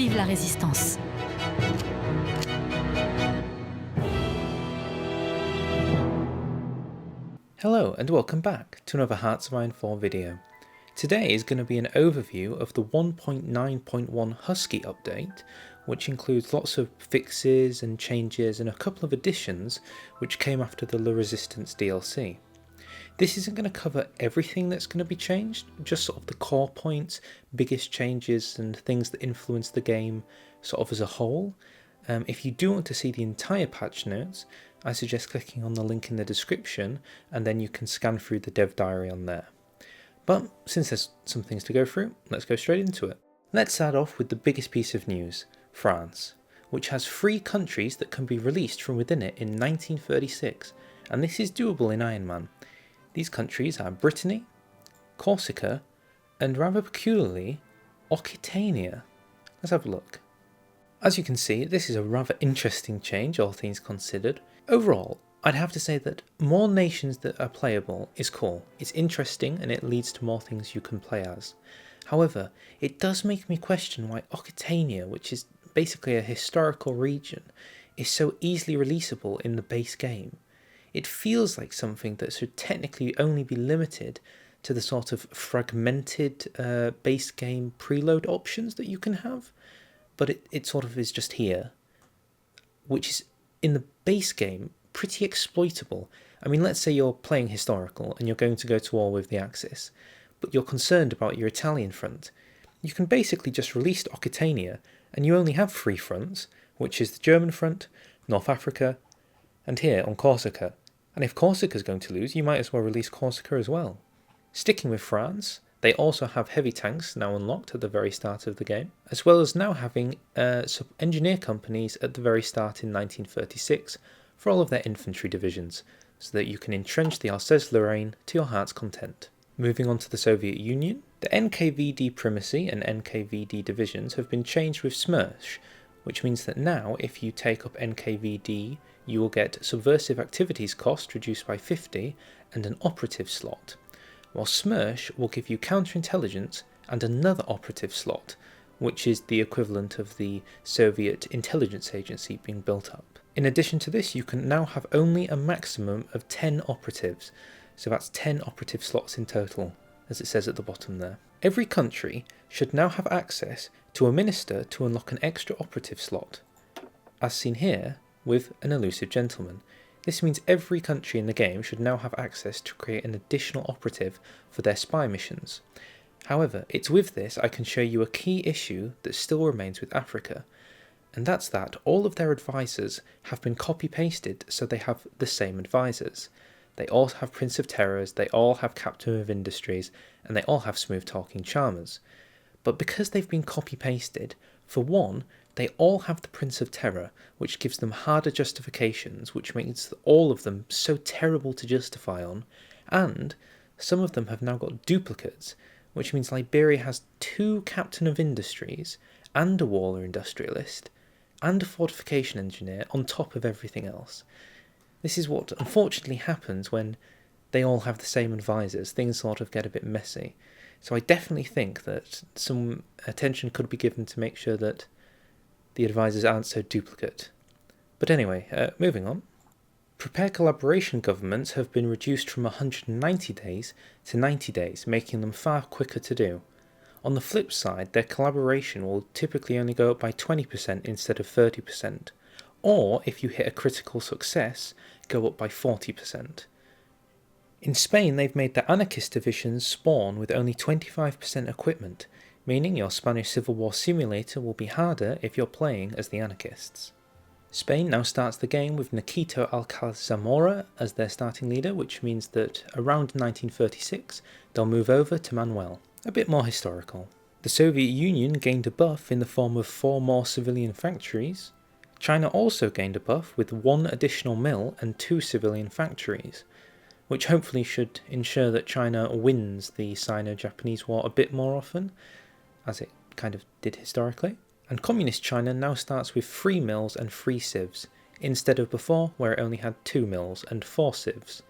Vive la résistance! Hello and welcome back to another Hearts of Iron 4 video. Today is going to be an overview of the 1.9.1 Husky update, which includes lots of fixes and changes and a couple of additions which came after the La Resistance DLC. This isn't going to cover everything that's going to be changed, just sort of the core points, biggest changes and things that influence the game sort of as a whole. If you do want to see the entire patch notes, I suggest clicking on the link in the description and then you can scan through the dev diary on there. But since there's some things to go through, let's go straight into it. Let's start off with the biggest piece of news, France, which has 3 countries that can be released from within it in 1936, and this is doable in Iron Man. These countries are Brittany, Corsica, and rather peculiarly, Occitania. Let's have a look. As you can see, this is a rather interesting change, all things considered. Overall, I'd have to say that more nations that are playable is cool. It's interesting and it leads to more things you can play as. However, it does make me question why Occitania, which is basically a historical region, is so easily releasable in the base game. It feels like something that should technically only be limited to the sort of fragmented base game preload options that you can have. But it sort of is just here, which is, in the base game, pretty exploitable. I mean, let's say you're playing historical and you're going to go to war with the Axis, but you're concerned about your Italian front. You can basically just release Occitania, and you only have 3 fronts, which is the German front, North Africa, and here on Corsica. And if Corsica's going to lose, you might as well release Corsica as well. Sticking with France, they also have heavy tanks now unlocked at the very start of the game, as well as now having engineer companies at the very start in 1936 for all of their infantry divisions, so that you can entrench the Alsace-Lorraine to your heart's content. Moving on to the Soviet Union, the NKVD primacy and NKVD divisions have been changed with SMERSH, which means that now if you take up NKVD, you will get subversive activities cost reduced by 50 and an operative slot, while SMERSH will give you counterintelligence and another operative slot, which is the equivalent of the Soviet intelligence agency being built up. In addition to this, you can now have only a maximum of 10 operatives, so that's 10 operative slots in total, as it says at the bottom there. Every country should now have access to a minister to unlock an extra operative slot, as seen here with an elusive gentleman. This means every country in the game should now have access to create an additional operative for their spy missions. However, it's with this I can show you a key issue that still remains with Africa, and that's that all of their advisors have been copy-pasted so they have the same advisors. They all have Prince of Terrors, they all have Captain of Industries, and they all have smooth-talking charmers. But because they've been copy-pasted, for one, they all have the Prince of Terror, which gives them harder justifications, which makes all of them so terrible to justify on, and some of them have now got duplicates, which means Liberia has 2 Captain of Industries, and a Waller Industrialist, and a Fortification Engineer on top of everything else. This is what unfortunately happens when they all have the same advisors. Things sort of get a bit messy. So I definitely think that some attention could be given to make sure that the advisors aren't so duplicate. But anyway, moving on. Prepare collaboration governments have been reduced from 190 days to 90 days, making them far quicker to do. On the flip side, their collaboration will typically only go up by 20% instead of 30%, or if you hit a critical success, go up by 40%. In Spain, they've made the anarchist divisions spawn with only 25% equipment, meaning your Spanish Civil War simulator will be harder if you're playing as the anarchists. Spain now starts the game with Nikito Alcalá Zamora as their starting leader, which means that around 1936 they'll move over to Manuel, a bit more historical. The Soviet Union gained a buff in the form of 4 more civilian factories. China also gained a buff with 1 additional mill and 2 civilian factories, which hopefully should ensure that China wins the Sino-Japanese War a bit more often, as it kind of did historically. And Communist China now starts with 3 mills and 3 civs, instead of before where it only had 2 mills and 4 civs,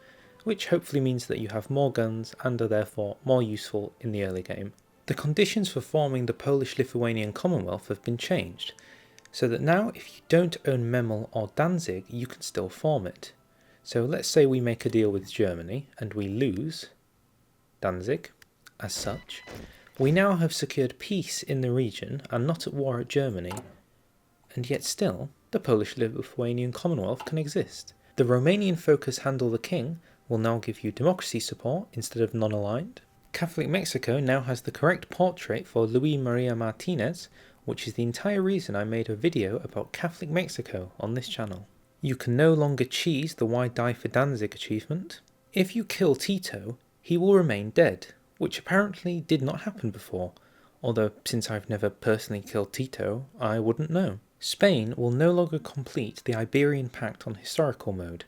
which hopefully means that you have more guns and are therefore more useful in the early game. The conditions for forming the Polish-Lithuanian Commonwealth have been changed, so that now if you don't own Memel or Danzig, you can still form it. So let's say we make a deal with Germany and we lose Danzig as such. We now have secured peace in the region and not at war at Germany, and yet still the Polish-Lithuanian Commonwealth can exist. The Romanian-focused Handle the King will now give you democracy support instead of non-aligned. Catholic Mexico now has the correct portrait for Luis Maria Martinez, which is the entire reason I made a video about Catholic Mexico on this channel. You can no longer cheese the Why Die for Danzig achievement. If you kill Tito, he will remain dead, which apparently did not happen before, although since I've never personally killed Tito, I wouldn't know. Spain will no longer complete the Iberian Pact on historical mode,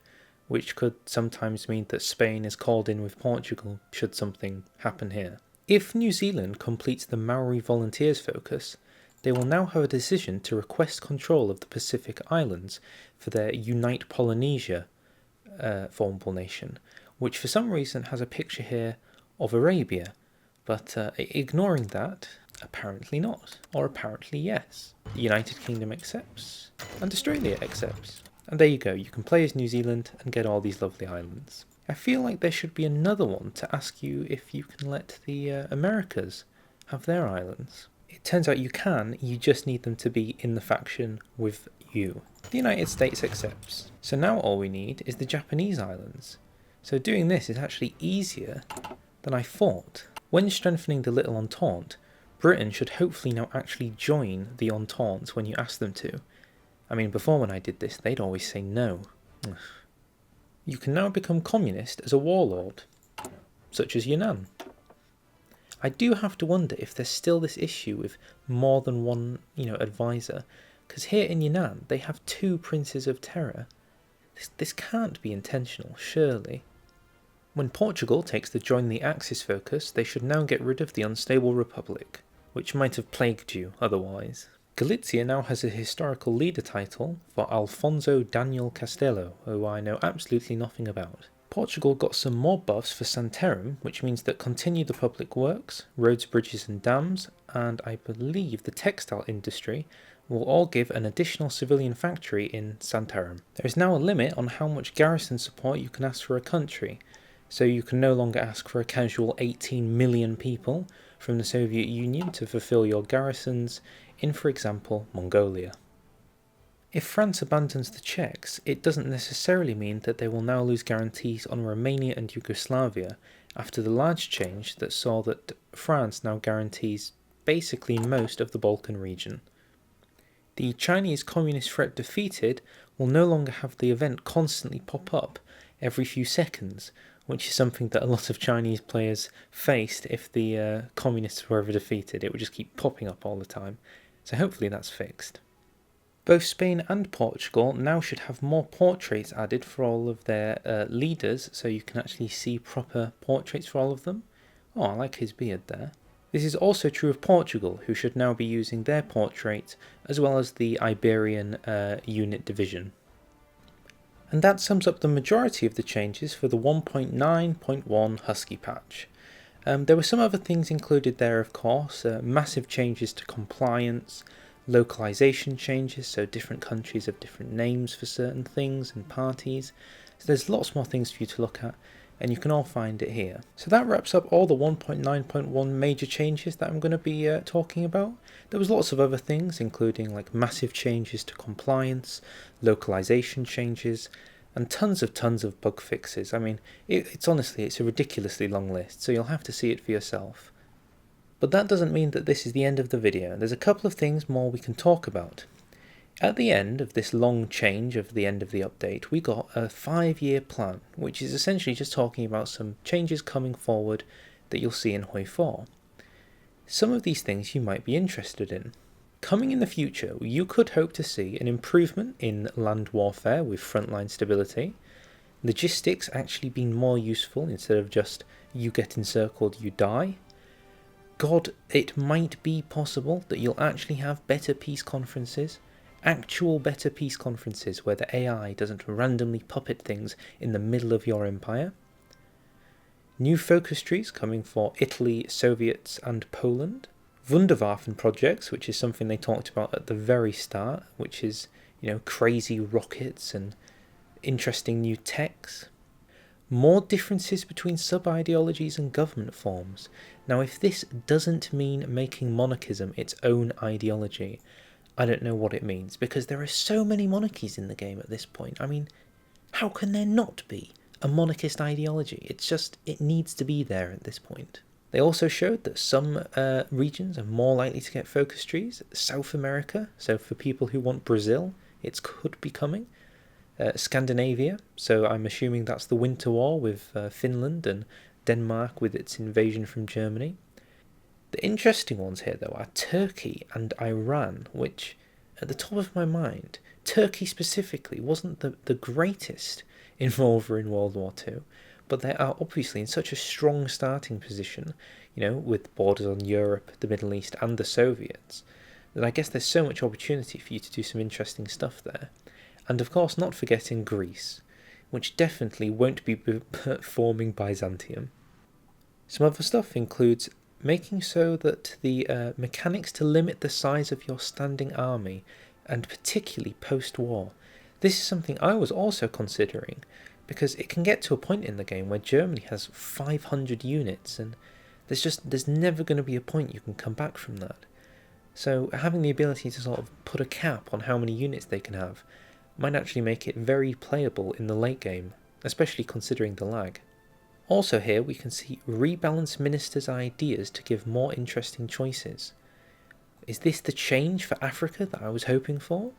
which could sometimes mean that Spain is called in with Portugal should something happen here. If New Zealand completes the Maori Volunteers focus, they will now have a decision to request control of the Pacific Islands for their Unite Polynesia formable nation, which for some reason has a picture here of Arabia, but ignoring that, apparently not, or apparently yes. The United Kingdom accepts, and Australia accepts. And there you go, you can play as New Zealand and get all these lovely islands. I feel like there should be another one to ask you if you can let the Americas have their islands. It turns out you can, you just need them to be in the faction with you. The United States accepts. So now all we need is the Japanese islands. So doing this is actually easier than I thought. When strengthening the Little Entente, Britain should hopefully now actually join the Entente when you ask them to. I mean, before when I did this, they'd always say no. Ugh. You can now become communist as a warlord, such as Yunnan. I do have to wonder if there's still this issue with more than one, advisor, because here in Yunnan they have 2 princes of terror. This can't be intentional, surely. When Portugal takes the Join the Axis focus, they should now get rid of the unstable republic, which might have plagued you otherwise. Galicia now has a historical leader title for Alfonso Daniel Castelo, who I know absolutely nothing about. Portugal got some more buffs for Santarém, which means that continue the public works, roads, bridges and dams, and I believe the textile industry will all give an additional civilian factory in Santarém. There is now a limit on how much garrison support you can ask for a country, so you can no longer ask for a casual 18 million people from the Soviet Union to fulfill your garrisons in, for example, Mongolia. If France abandons the Czechs, it doesn't necessarily mean that they will now lose guarantees on Romania and Yugoslavia after the large change that saw that France now guarantees basically most of the Balkan region. The Chinese communist threat defeated will no longer have the event constantly pop up every few seconds, which is something that a lot of Chinese players faced if the communists were ever defeated. It would just keep popping up all the time. So hopefully that's fixed. Both Spain and Portugal now should have more portraits added for all of their leaders, so you can actually see proper portraits for all of them. Oh, I like his beard there. This is also true of Portugal, who should now be using their portrait, as well as the Iberian unit division. And that sums up the majority of the changes for the 1.9.1 Husky patch. There were some other things included there, of course, massive changes to compliance, localization changes, so different countries have different names for certain things and parties. So there's lots more things for you to look at, and you can all find it here. So that wraps up all the 1.9.1 major changes that I'm going to be talking about. There was lots of other things, including like massive changes to compliance, localization changes, and tons of bug fixes. I mean, it's a ridiculously long list, so you'll have to see it for yourself. But that doesn't mean that this is the end of the video. There's a couple of things more we can talk about. At the end of this long change of the end of the update, we got a 5-year plan, which is essentially just talking about some changes coming forward that you'll see in Hoi 4. Some of these things you might be interested in. Coming in the future, you could hope to see an improvement in land warfare with frontline stability, logistics actually being more useful instead of just you get encircled, you die. God, it might be possible that you'll actually have better peace conferences, actual better peace conferences where the AI doesn't randomly puppet things in the middle of your empire. New focus trees coming for Italy, Soviets and Poland. Wunderwaffen projects, which is something they talked about at the very start, which is, crazy rockets and interesting new techs. More differences between sub-ideologies and government forms. Now, if this doesn't mean making monarchism its own ideology, I don't know what it means, because there are so many monarchies in the game at this point. I mean, how can there not be a monarchist ideology? It needs to be there at this point. They also showed that some regions are more likely to get focus trees. South America, so for people who want Brazil, it could be coming. Scandinavia, so I'm assuming that's the Winter War with Finland and Denmark with its invasion from Germany. The interesting ones here, though, are Turkey and Iran, which, at the top of my mind, Turkey specifically wasn't the greatest involver in World War II, but they are obviously in such a strong starting position, with borders on Europe, the Middle East and the Soviets, that I guess there's so much opportunity for you to do some interesting stuff there. And of course not forgetting Greece, which definitely won't be forming Byzantium. Some other stuff includes making so that the mechanics to limit the size of your standing army, and particularly post-war. This is something I was also considering, because it can get to a point in the game where Germany has 500 units, and there's never going to be a point you can come back from that. So having the ability to sort of put a cap on how many units they can have might actually make it very playable in the late game, especially considering the lag. Also here we can see rebalance ministers' ideas to give more interesting choices. Is this the change for Africa that I was hoping for?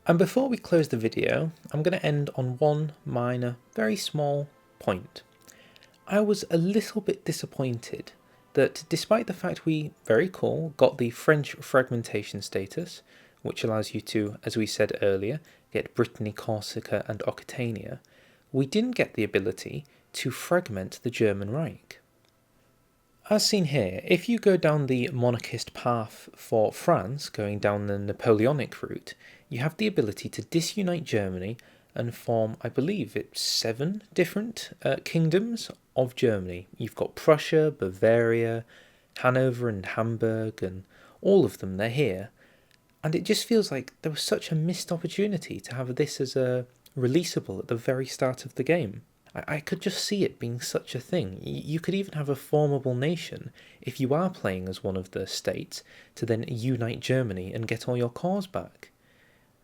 And before we close the video, I'm going to end on one minor, very small point. I was a little bit disappointed that despite the fact we, very cool, got the French fragmentation status, which allows you to, as we said earlier, get Brittany, Corsica and Occitania, we didn't get the ability to fragment the German Reich. As seen here, if you go down the monarchist path for France, going down the Napoleonic route, you have the ability to disunite Germany and form, I believe it's 7 different kingdoms of Germany. You've got Prussia, Bavaria, Hanover and Hamburg, and all of them, they're here. And it just feels like there was such a missed opportunity to have this as a releasable at the very start of the game. I could just see it being such a thing. You could even have a formable nation, if you are playing as one of the states, to then unite Germany and get all your cores back.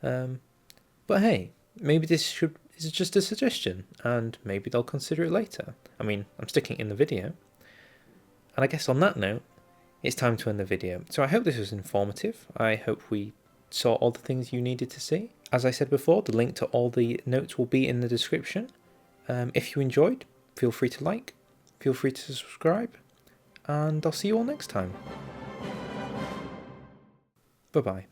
But hey, maybe this is just a suggestion, and maybe they'll consider it later. I mean, I'm sticking it in the video. And I guess on that note, it's time to end the video. So I hope this was informative. I hope we saw all the things you needed to see. As I said before, the link to all the notes will be in the description. If you enjoyed, feel free to like, feel free to subscribe, and I'll see you all next time. Bye-bye.